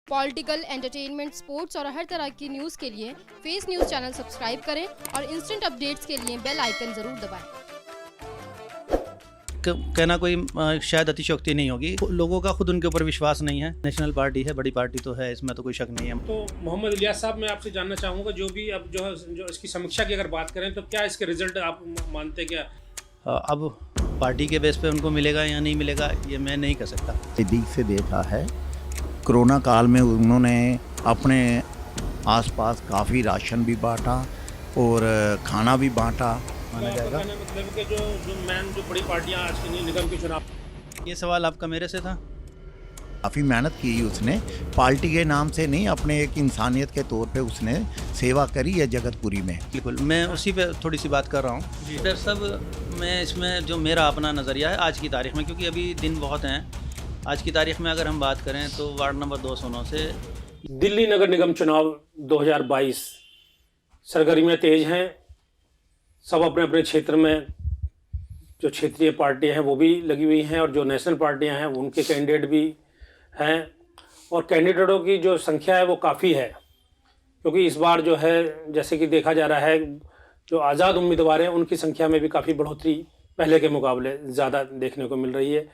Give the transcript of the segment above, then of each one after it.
Political, entertainment, sports और हर तरह की न्यूज़ के लिए फेस न्यूज़ चैनल सब्सक्राइब करें और इंस्टेंट अपडेट्स के लिए बेल आइकन ज़रूर दबाएं। कहना कोई शायद अतिशयोक्ति नहीं होगी। लोगों का खुद उनके ऊपर विश्वास नहीं है। नेशनल पार्टी है, बड़ी पार्टी तो है, इसमें तो कोई शक नहीं है। तो मोहम्मद इलियास साहब, मैं आपसे जानना चाहूँगा, जो भी अब जो इसकी समीक्षा की अगर बात करें तो क्या इसके रिजल्ट आप मानते क्या? अब पार्टी के बेस पे उनको मिलेगा या नहीं मिलेगा ये मैं नहीं कह सकता। नज़दीक से देखा है, कोरोना काल में उन्होंने अपने आसपास काफ़ी राशन भी बांटा और खाना भी बांटा। माना जाएगा मतलब कि जो बड़ी पार्टियां आज के निगम के चुनाव, ये सवाल आपका मेरे से था। काफ़ी मेहनत की उसने, पार्टी के नाम से नहीं, अपने एक इंसानियत के तौर पे उसने सेवा करी है जगतपुरी में। बिल्कुल, मैं उसी पे थोड़ी सी बात कर रहा हूँ। डर सब मैं इसमें जो मेरा अपना नज़रिया है आज की तारीख में, क्योंकि अभी दिन बहुत हैं। आज की तारीख में अगर हम बात करें तो वार्ड नंबर 209 से दिल्ली नगर निगम चुनाव 2022 सरगर्मियाँ तेज हैं। सब अपने अपने क्षेत्र में जो क्षेत्रीय पार्टियां हैं वो भी लगी हुई हैं और जो नेशनल पार्टियां हैं उनके कैंडिडेट भी हैं, और कैंडिडेटों की जो संख्या है वो काफ़ी है, क्योंकि इस बार जो है जैसे कि देखा जा रहा है जो आज़ाद उम्मीदवार हैं उनकी संख्या में भी काफ़ी बढ़ोतरी पहले के मुकाबले ज़्यादा देखने को मिल रही है।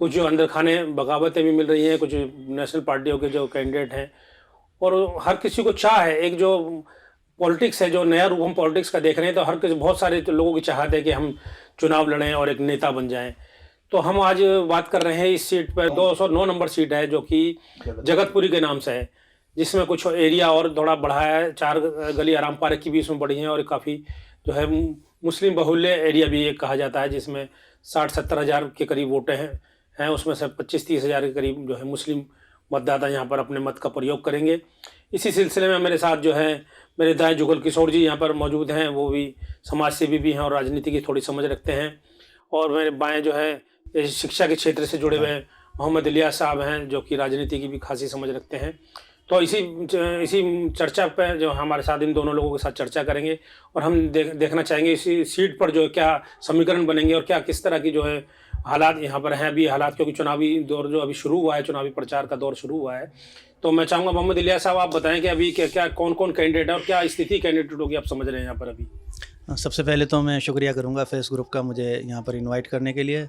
कुछ जो अंदर खाने बगावतें भी मिल रही हैं, कुछ नेशनल पार्टियों के जो कैंडिडेट हैं, और हर किसी को चाह है, एक जो पॉलिटिक्स है, जो नया रूप हम पॉलिटिक्स का देख रहे हैं, तो हर किसी बहुत सारे लोगों की चाहत है कि हम चुनाव लड़ें और एक नेता बन जाएं। तो हम आज बात कर रहे हैं इस सीट पर, 209 नंबर सीट है जो कि जगतपुरी के नाम से है, जिसमें कुछ एरिया और थोड़ा बढ़ा है। 4 गली आराम पार्क की भी इसमें बढ़ी हैं, और काफ़ी जो है मुस्लिम बहुल्य एरिया भी एक कहा जाता है, जिसमें 60-70 हज़ार के करीब वोटें हैं। उसमें से 25-30 हज़ार के करीब जो है मुस्लिम मतदाता यहाँ पर अपने मत का प्रयोग करेंगे। इसी सिलसिले में मेरे साथ जो है मेरे दाएं जुगल किशोर जी यहाँ पर मौजूद हैं, वो भी समाज सेवी भी हैं और राजनीति की थोड़ी समझ रखते हैं। और मेरे बाएं जो है शिक्षा के क्षेत्र से जुड़े हुए मोहम्मद इलियास साहब हैं, जो कि राजनीति की भी खासी समझ रखते हैं। तो इसी चर्चा पर जो हमारे साथ इन दोनों लोगों के साथ चर्चा करेंगे, और हम देखना चाहेंगे इसी सीट पर जो क्या समीकरण बनेंगे और क्या किस तरह की जो है हालात यहाँ पर हैं अभी हालात, क्योंकि चुनावी दौर जो अभी शुरू हुआ है, चुनावी प्रचार का दौर शुरू हुआ है। तो मैं चाहूँगा मोहम्मद इलियास साहब, आप बताएं कि अभी क्या कौन कौन कैंडिडेट है और क्या स्थिति कैंडिडेटों की आप समझ रहे हैं यहाँ पर अभी? सबसे पहले तो मैं शुक्रिया करूँगा फेस ग्रुप का मुझे यहाँ पर इनवाइट करने के लिए,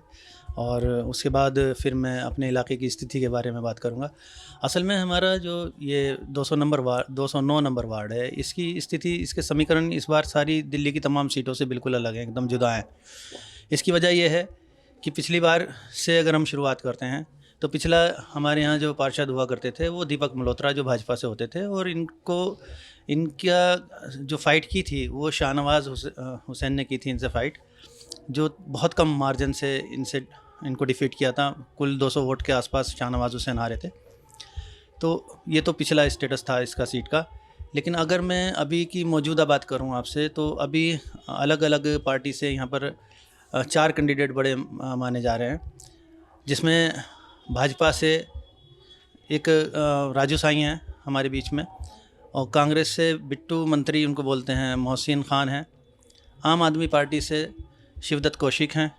और उसके बाद फिर मैं अपने इलाके की स्थिति के बारे में बात करूँगा। असल में हमारा जो ये 209 नंबर वार्ड है, इसकी स्थिति, इसके समीकरण इस बार सारी दिल्ली की तमाम सीटों से बिल्कुल अलग हैं, एकदम जुदा हैं। इसकी वजह यह है कि पिछली बार से अगर हम शुरुआत करते हैं तो पिछला हमारे यहाँ जो पार्षद हुआ करते थे वो दीपक मल्होत्रा जो भाजपा से होते थे, और इनका जो फ़ाइट की थी वो शाहनवाज़ हुसैन ने की थी इनसे फ़ाइट, जो बहुत कम मार्जिन से इनको डिफीट किया था। कुल 200 वोट के आसपास शाहनवाज़ हुसैन हारे थे। तो ये तो पिछला स्टेटस था इसका सीट का। लेकिन अगर मैं अभी की मौजूदा बात करूं आपसे, तो अभी अलग अलग पार्टी से यहाँ पर 4 कैंडिडेट बड़े माने जा रहे हैं, जिसमें भाजपा से एक राजू साईं हैं हमारे बीच में, और कांग्रेस से बिट्टू मंत्री उनको बोलते हैं मोहसिन खान हैं, आम आदमी पार्टी से शिवदत्त कौशिक हैं,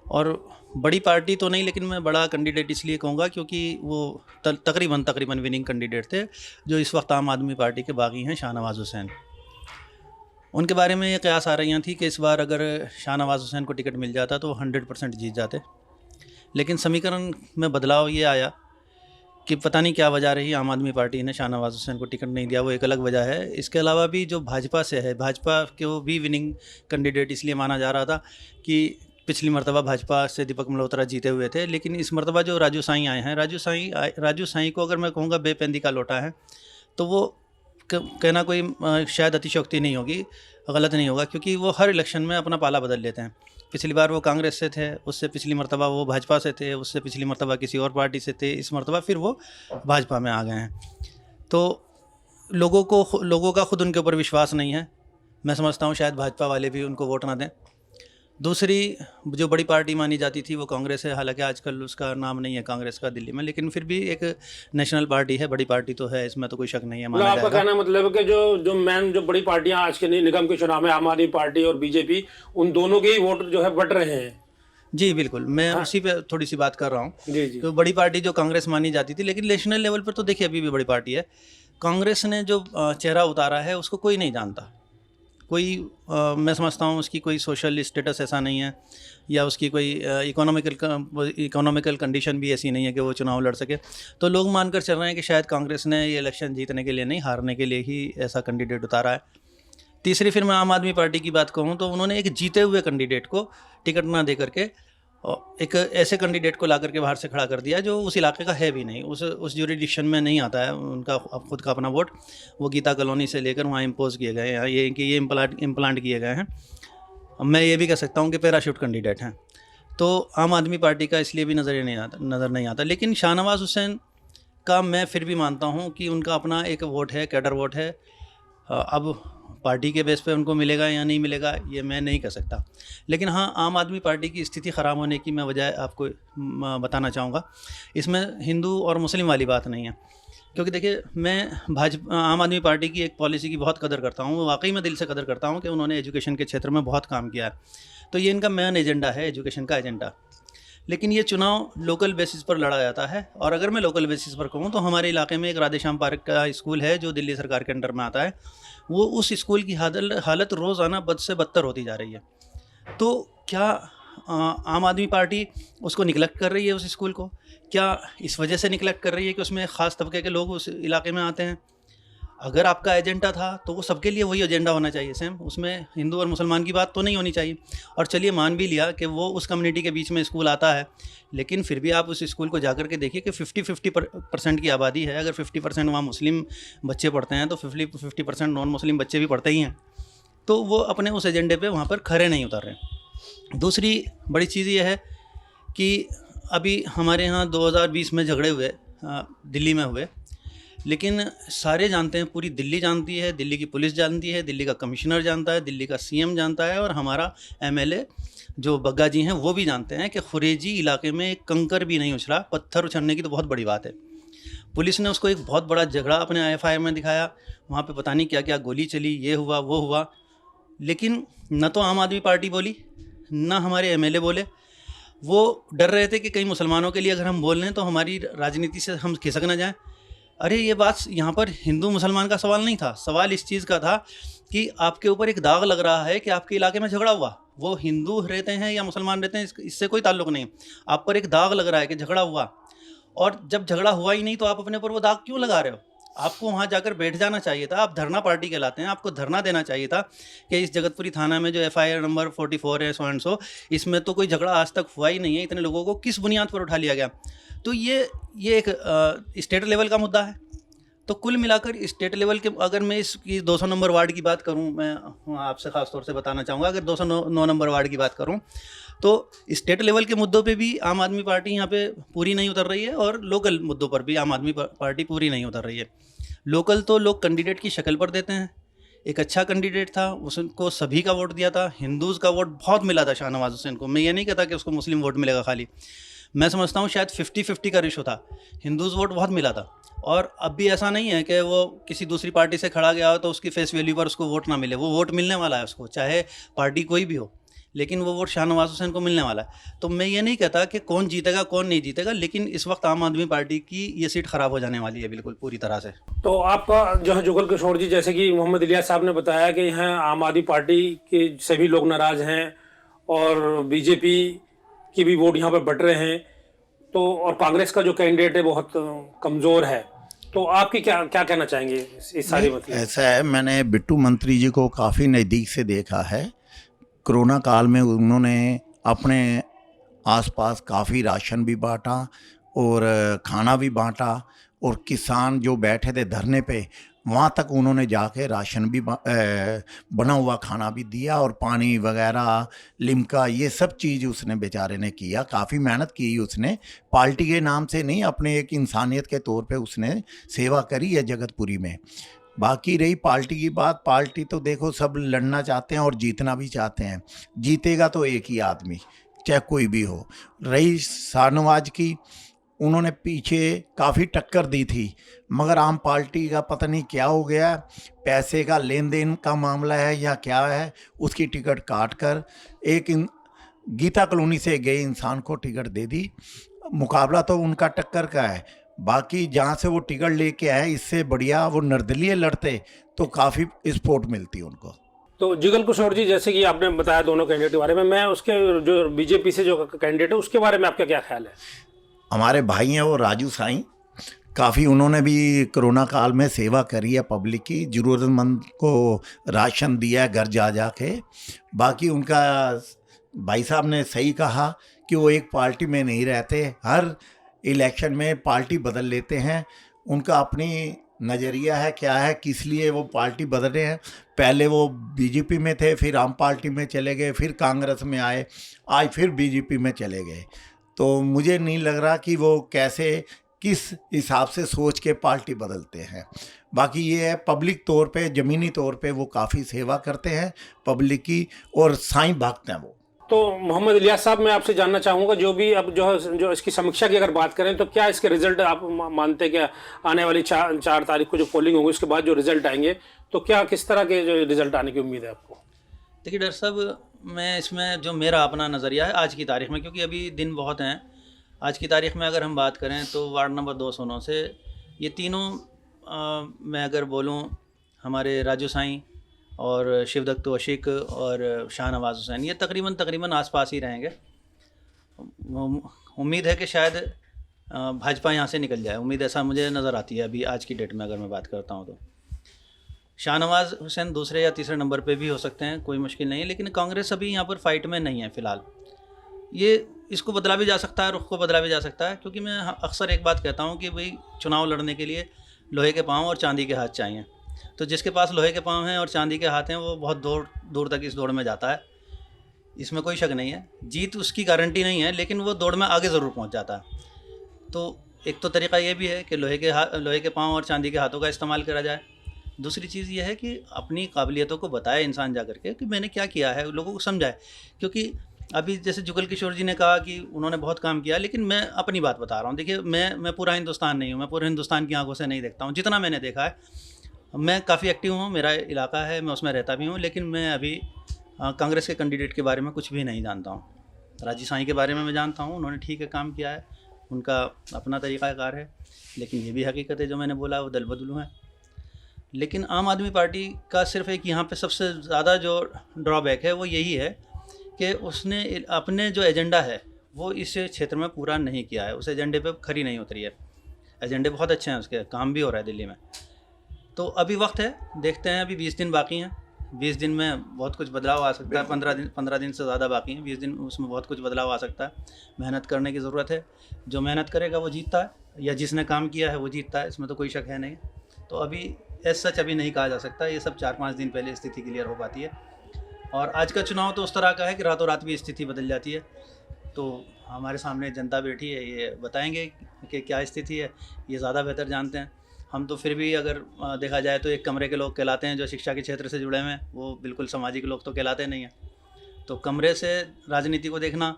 और बड़ी पार्टी तो नहीं, लेकिन मैं बड़ा कैंडिडेट इसलिए कहूँगा क्योंकि वो तकरीबन विनिंग कैंडिडेट थे, जो इस वक्त आम आदमी पार्टी के बागी हैं, शाहनवाज़ हुसैन। उनके बारे में ये कयास आ रही थी कि इस बार अगर शाहनवाज़ हुसैन को टिकट मिल जाता तो 100% जीत जाते, लेकिन समीकरण में बदलाव ये आया कि पता नहीं क्या वजह रही, आम आदमी पार्टी ने शाहनवाज़ हुसैन को टिकट नहीं दिया, वो एक अलग वजह है। इसके अलावा भी जो भाजपा से है, भाजपा को भी विनिंग कैंडिडेट इसलिए माना जा रहा था कि पिछली मरतबा भाजपा से दीपक मल्होत्रा जीते हुए थे, लेकिन इस मरतबा जो राजू साईं आए हैं, राजू साईं को अगर मैं कहूँगा बेपेंदी का लोटा है, तो वो कहना कोई शायद अतिशयोक्ति नहीं होगी, गलत नहीं होगा, क्योंकि वो हर इलेक्शन में अपना पाला बदल लेते हैं। पिछली बार वो कांग्रेस से थे, उससे पिछली मरतबा वो भाजपा से थे, उससे पिछली मरतबा किसी और पार्टी से थे, इस मरतबा फिर वो भाजपा में आ गए हैं। तो लोगों का खुद उनके ऊपर विश्वास नहीं है। मैं समझता हूँ शायद भाजपा वाले भी उनको वोट ना दें। दूसरी जो बड़ी पार्टी मानी जाती थी वो कांग्रेस है, हालांकि आजकल उसका नाम नहीं है कांग्रेस का दिल्ली में, लेकिन फिर भी एक नेशनल पार्टी है, बड़ी पार्टी तो है, इसमें तो कोई शक नहीं है। माना आपका कहना मतलब है कि जो बड़ी पार्टियां आज के निगम के चुनाव में, आम आदमी पार्टी और बीजेपी, उन दोनों के ही वोट जो है बट रहे हैं। जी बिल्कुल, मैं हाँ। उसी पे थोड़ी सी बात कर रहा हूँ। जी जी। तो बड़ी पार्टी जो कांग्रेस मानी जाती थी, लेकिन नेशनल लेवल पर तो देखिए अभी भी बड़ी पार्टी है। कांग्रेस ने जो चेहरा उतारा है उसको कोई नहीं जानता। कोई मैं समझता हूँ उसकी कोई सोशल स्टेटस ऐसा नहीं है, या उसकी कोई इकोनॉमिकल कंडीशन भी ऐसी नहीं है कि वो चुनाव लड़ सके। तो लोग मानकर चल रहे हैं कि शायद कांग्रेस ने ये इलेक्शन जीतने के लिए नहीं, हारने के लिए ही ऐसा कैंडिडेट उतारा है। तीसरी फिर मैं आम आदमी पार्टी की बात कहूँ तो उन्होंने एक जीते हुए कैंडिडेट को टिकट ना दे करके और एक ऐसे कैंडिडेट को ला करके बाहर से खड़ा कर दिया जो उस इलाके का है भी नहीं, उस ज्यूरिडिक्शन में नहीं आता है उनका खुद का अपना वोट। वो गीता कॉलोनी से लेकर वहाँ इम्पोज किए गए हैं, ये कि ये इम्प्लांट किए गए हैं। मैं ये भी कह सकता हूँ कि पैराशूट कैंडिडेट हैं। तो आम आदमी पार्टी का इसलिए भी नज़र नहीं आता। लेकिन शाहनवाज़ हुसैन का मैं फिर भी मानता हूँ कि उनका अपना एक वोट है, कैडर वोट है। अब पार्टी के बेस पे उनको मिलेगा या नहीं मिलेगा ये मैं नहीं कह सकता। लेकिन हाँ, आम आदमी पार्टी की स्थिति ख़राब होने की मैं वजह आपको बताना चाहूँगा। इसमें हिंदू और मुस्लिम वाली बात नहीं है, क्योंकि देखिए मैं आम आदमी पार्टी की एक पॉलिसी की बहुत कदर करता हूँ, वाकई में दिल से कदर करता हूँ कि उन्होंने एजुकेशन के क्षेत्र में बहुत काम किया है। तो ये इनका मेन एजेंडा है, एजुकेशन का एजेंडा। लेकिन ये चुनाव लोकल बेसिस पर लड़ा जाता है, और अगर मैं लोकल बेसिस पर कहूँ तो हमारे इलाके में एक राधेश्याम पार्क का स्कूल है जो दिल्ली सरकार के अंडर में आता है। वो उस स्कूल की हालत रोज़ाना बद से बदतर होती जा रही है। तो क्या आम आदमी पार्टी उसको निगलेक्ट कर रही है, उस स्कूल को? क्या इस वजह से निगलेक्ट कर रही है कि उसमें ख़ास तबके के लोग उस इलाके में आते हैं? अगर आपका एजेंडा था तो वो सबके लिए वही एजेंडा होना चाहिए सेम, उसमें हिंदू और मुसलमान की बात तो नहीं होनी चाहिए। और चलिए मान भी लिया कि वो उस कम्युनिटी के बीच में स्कूल आता है, लेकिन फिर भी आप उस स्कूल को जाकर के देखिए कि 50% की आबादी है। अगर 50% वहाँ मुस्लिम बच्चे पढ़ते हैं तो 50% नॉन मुस्लिम बच्चे भी पढ़ते ही हैं। तो वो अपने उस एजेंडे पे वहाँ पर खरे नहीं उतर रहे। दूसरी बड़ी चीज़ ये है कि अभी हमारे यहाँ 2020 में झगड़े हुए, दिल्ली में हुए, लेकिन सारे जानते हैं, पूरी दिल्ली जानती है, दिल्ली की पुलिस जानती है, दिल्ली का कमिश्नर जानता है, दिल्ली का सीएम जानता है, और हमारा एमएलए जो बग्गा जी हैं वो भी जानते हैं कि खुरेजी इलाके में एक कंकर भी नहीं उछला। पत्थर उछलने की तो बहुत बड़ी बात है। पुलिस ने उसको एक बहुत बड़ा झगड़ा अपने एफआईआर में दिखाया, वहाँ पे पता नहीं क्या क्या गोली चली, ये हुआ वो हुआ, लेकिन न तो आम आदमी पार्टी बोली, न हमारे एमएलए बोले। वो डर रहे थे कि कहीं मुसलमानों के लिए अगर हम बोल रहे हैं तो हमारी राजनीति से हम खिसक ना जाएं। अरे ये बात यहाँ पर हिंदू मुसलमान का सवाल नहीं था, सवाल इस चीज़ का था कि आपके ऊपर एक दाग लग रहा है कि आपके इलाके में झगड़ा हुआ। वो हिंदू रहते हैं या मुसलमान रहते हैं इससे कोई ताल्लुक़ नहीं, आप पर एक दाग लग रहा है कि झगड़ा हुआ। और जब झगड़ा हुआ ही नहीं तो आप अपने ऊपर वो दाग क्यों लगा रहे हो? आपको वहाँ जाकर बैठ जाना चाहिए था। आप धरना पार्टी कहलाते हैं, आपको धरना देना चाहिए था कि इस जगतपुरी थाना में जो एफआईआर नंबर 44 है, सो एंड सो, इसमें तो कोई झगड़ा आज तक हुआ ही नहीं है, इतने लोगों को किस बुनियाद पर उठा लिया गया? तो ये एक स्टेट लेवल का मुद्दा है। तो कुल मिलाकर स्टेट लेवल के, अगर मैं इसकी 200 नंबर वार्ड की बात करूं, मैं आपसे ख़ास तौर से बताना चाहूँगा, अगर 209 नंबर वार्ड की बात करूं तो स्टेट लेवल के मुद्दों पे भी आम आदमी पार्टी यहाँ पे पूरी नहीं उतर रही है, और लोकल मुद्दों पर भी आम आदमी पार्टी पूरी नहीं उतर रही है। लोकल तो लोग कैंडिडेट की शक्ल पर देते हैं। एक अच्छा कैंडिडेट था, उसको सभी का वोट दिया था, हिंदूज़ का वोट बहुत मिला था शाहनवाज़ हुसैन को। मैं ये नहीं कहता कि उसको मुस्लिम वोट मिलेगा खाली, मैं समझता हूँ शायद 50-50 का रेशो था, हिंदूज़ वोट बहुत मिला था। और अब भी ऐसा नहीं है कि वो किसी दूसरी पार्टी से खड़ा गया हो तो उसकी फेस वैल्यू पर उसको वोट ना मिले। वो वोट मिलने वाला है उसको, चाहे पार्टी कोई भी हो, लेकिन वो वोट शाहनवाज़ हुसैन को मिलने वाला है। तो मैं ये नहीं कहता कि कौन जीतेगा कौन नहीं जीतेगा, लेकिन इस वक्त आम आदमी पार्टी की ये सीट ख़राब हो जाने वाली है बिल्कुल पूरी तरह से। तो आपका जो है जुगल किशोर जी, जैसे कि मोहम्मद इलियास साहब ने बताया कि यहाँ आम आदमी पार्टी के सभी लोग नाराज़ हैं और बीजेपी की भी वोट यहाँ पर बट रहे हैं, तो और कांग्रेस का जो कैंडिडेट है बहुत कमज़ोर है। तो आपकी क्या कहना चाहेंगे इस सारी मतलब? ऐसा है, मैंने बिट्टू मंत्री जी को काफ़ी नज़दीक से देखा है। कोरोना काल में उन्होंने अपने आसपास काफ़ी राशन भी बांटा और खाना भी बांटा, और किसान जो बैठे थे धरने पे वहाँ तक उन्होंने जाके राशन भी बना हुआ खाना भी दिया, और पानी वगैरह, लिमका, ये सब चीज़ उसने बेचारे ने किया। काफ़ी मेहनत की उसने, पार्टी के नाम से नहीं, अपने एक इंसानियत के तौर पे उसने सेवा करी है जगतपुरी में। बाकी रही पार्टी की बात, पार्टी तो देखो सब लड़ना चाहते हैं और जीतना भी चाहते हैं, जीतेगा तो एक ही आदमी चाहे कोई भी हो। रही शाहनवाज की, उन्होंने पीछे काफ़ी टक्कर दी थी, मगर आम पार्टी का पता नहीं क्या हो गया, पैसे का लेन देन का मामला है या क्या है, उसकी टिकट काट कर एक गीता कॉलोनी से गए इंसान को टिकट दे दी। मुकाबला तो उनका टक्कर का है, बाकी जहाँ से वो टिकट लेके आए इससे बढ़िया वो निर्दलीय लड़ते तो काफ़ी सपोर्ट मिलती उनको। तो जिगल किशोर जी, जैसे कि आपने बताया दोनों कैंडिडेट के बारे में, मैं उसके जो बीजेपी से जो कैंडिडेट है उसके बारे में आपका क्या ख्याल है? हमारे भाई हैं वो राजू साईं, काफ़ी उन्होंने भी कोरोना काल में सेवा करी है पब्लिक की, ज़रूरतमंद को राशन दिया है घर जा जा के। बाकी उनका भाई साहब ने सही कहा कि वो एक पार्टी में नहीं रहते, हर इलेक्शन में पार्टी बदल लेते हैं। उनका अपनी नज़रिया है क्या है, किस लिए वो पार्टी बदल रहे हैं। पहले वो बीजेपी में थे, फिर आम पार्टी में चले गए, फिर कांग्रेस में आए, आज फिर बीजेपी में चले गए। तो मुझे नहीं लग रहा कि वो कैसे किस हिसाब से सोच के पार्टी बदलते हैं। बाकी ये है पब्लिक तौर पे, ज़मीनी तौर पे वो काफ़ी सेवा करते हैं पब्लिक की और साईं भक्त हैं वो। तो मोहम्मद इलियास साहब, मैं आपसे जानना चाहूँगा, जो भी अब जो इसकी समीक्षा की अगर बात करें तो क्या इसके रिजल्ट आप मानते हैं कि आने वाली 4 तारीख को जो पोलिंग होगी उसके बाद जो रिजल्ट आएंगे तो क्या किस तरह के जो रिजल्ट आने की उम्मीद है आपको? देखिए डॉक्टर साहब, मैं इसमें जो मेरा अपना नज़रिया है आज की तारीख में, क्योंकि अभी दिन बहुत हैं, आज की तारीख में अगर हम बात करें तो वार्ड नंबर 209 से ये तीनों मैं अगर बोलूँ, हमारे राजू साईं और शिवदत्त तौशीक और शाहनवाज हुसैन, ये तकरीबन आसपास ही रहेंगे। उम्मीद है कि शायद भाजपा यहाँ से निकल जाए, उम्मीद ऐसा मुझे नज़र आती है अभी आज की डेट में अगर मैं बात करता हूँ तो। शाहनवाज हुसैन दूसरे या तीसरे नंबर पे भी हो सकते हैं, कोई मुश्किल नहीं है, लेकिन कांग्रेस अभी यहाँ पर फाइट में नहीं है फ़िलहाल। ये इसको बदला भी जा सकता है, रुख को बदला भी जा सकता है, क्योंकि मैं अक्सर एक बात कहता हूँ कि भाई चुनाव लड़ने के लिए लोहे के पाँव और चांदी के हाथ चाहिए। तो जिसके पास लोहे के पाँव हैं और चांदी के हाथ हैं वो बहुत दूर तक इस दौड़ में जाता है, इसमें कोई शक नहीं है। जीत उसकी गारंटी नहीं है, लेकिन वो दौड़ में आगे ज़रूर पहुँच जाता है। तो एक तो तरीका ये भी है कि लोहे के पाँव और चांदी के हाथों का इस्तेमाल करा जाए। दूसरी चीज़ ये है कि अपनी काबिलियतों को बताए इंसान जा करके कि मैंने क्या किया है, लोगों को समझाए। क्योंकि अभी जैसे जुगल किशोर जी ने कहा कि उन्होंने बहुत काम किया, लेकिन मैं अपनी बात बता रहा हूँ। देखिए, मैं पूरा हिंदुस्तान नहीं हूँ, मैं पूरे हिंदुस्तान की आंखों से नहीं देखता हूँ। जितना मैंने देखा है, मैं काफ़ी एक्टिव हूँ, मेरा इलाका है, मैं उसमें रहता भी हूँ, लेकिन मैं अभी कांग्रेस के कैंडिडेट के बारे में कुछ भी नहीं जानता हूँ। राजू साईं के बारे में मैं जानता हूँ, उन्होंने ठीक है काम किया है, उनका अपना तरीक़ाकार है, लेकिन ये भी हकीकत है जो मैंने बोला वो दल बदलू है। लेकिन आम आदमी पार्टी का सिर्फ एक यहाँ पे सबसे ज़्यादा जो ड्रॉबैक है वो यही है कि उसने अपने जो एजेंडा है वो इस क्षेत्र में पूरा नहीं किया है, उस एजेंडे पे खरी नहीं उतरी है। एजेंडे बहुत अच्छे हैं उसके, काम भी हो रहा है दिल्ली में। तो अभी वक्त है, देखते हैं, अभी 20 दिन बाकी हैं। 20 दिन में बहुत कुछ बदलाव आ सकता है, 15 दिन से ज़्यादा बाकी हैं, 20 दिन उसमें बहुत कुछ बदलाव आ सकता है। मेहनत करने की ज़रूरत है, जो मेहनत करेगा वो जीतता है, या जिसने काम किया है वो जीतता है, इसमें तो कोई शक है नहीं। तो अभी एज सच अभी नहीं कहा जा सकता, ये सब 4-5 दिन पहले स्थिति क्लियर हो पाती है। और आज का चुनाव तो उस तरह का है कि रातों रात भी स्थिति बदल जाती है। तो हमारे सामने जनता बैठी है, ये बताएंगे कि क्या स्थिति है, ये ज़्यादा बेहतर जानते हैं। हम तो फिर भी अगर देखा जाए तो एक कमरे के लोग कहलाते हैं, जो शिक्षा के क्षेत्र से जुड़े हुए हैं, वो बिल्कुल सामाजिक लोग तो कहलाते नहीं हैं। तो कमरे से राजनीति को देखना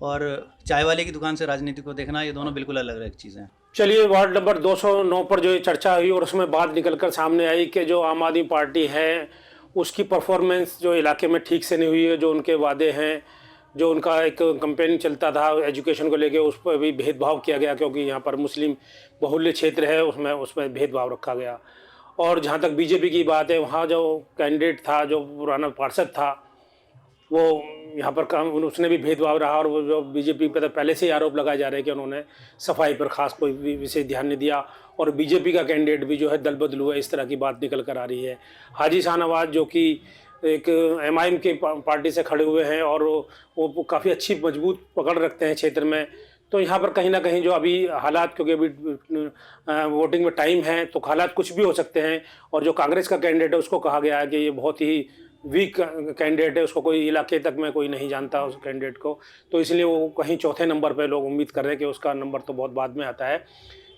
और चाय वाले की दुकान से राजनीति को देखना, ये दोनों बिल्कुल अलग अलग चीज़ें हैं। चलिए, वार्ड नंबर 209 पर जो ये चर्चा हुई और उसमें बात निकलकर सामने आई कि जो आम आदमी पार्टी है उसकी परफॉर्मेंस जो इलाके में ठीक से नहीं हुई है, जो उनके वादे हैं, जो उनका एक कैंपेन चलता था एजुकेशन को लेके, उस पर भी भेदभाव किया गया, क्योंकि यहाँ पर मुस्लिम बहुल्य क्षेत्र है, उसमें भेदभाव रखा गया। और जहाँ तक बीजेपी की बात है, वहाँ जो कैंडिडेट था, जो पुराना पार्षद था, वो यहाँ पर काम उसने भी भेदभाव रहा। और वो जो बीजेपी पर पहले से ही आरोप लगाए जा रहे हैं कि उन्होंने सफाई पर खास कोई विशेष ध्यान नहीं दिया, और बीजेपी का कैंडिडेट भी जो है दल बदलू है, इस तरह की बात निकल कर आ रही है। हाजी शाहनवाज जो कि एक एमआईएम के पार्टी से खड़े हुए हैं और वो काफ़ी अच्छी मजबूत पकड़ रखते हैं क्षेत्र में, तो यहाँ पर कहीं ना कहीं जो अभी हालात, क्योंकि अभी वोटिंग में टाइम है तो हालात कुछ भी हो सकते हैं। और जो कांग्रेस का कैंडिडेट है उसको कहा गया है कि ये बहुत ही वीक कैंडिडेट है, उसको कोई इलाके तक में कोई नहीं जानता उस कैंडिडेट को, तो इसलिए वो कहीं चौथे नंबर पर लोग उम्मीद कर रहे हैं कि उसका नंबर तो बहुत बाद में आता है।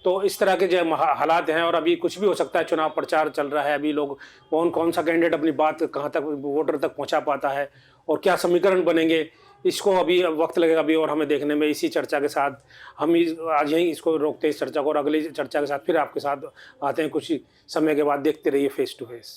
तो इस तरह के जो हालात हैं, और अभी कुछ भी हो सकता है, चुनाव प्रचार चल रहा है, अभी लोग कौन सा कैंडिडेट अपनी बात कहाँ तक वोटर तक पहुँचा पाता है और क्या समीकरण बनेंगे, इसको अभी वक्त लगेगा अभी और हमें देखने में। इसी चर्चा के साथ हम आज यहीं इसको रोकते हैं, इस चर्चा को, और अगली चर्चा के साथ फिर आपके साथ आते हैं कुछ समय के बाद। देखते रहिए फेस टू फेस।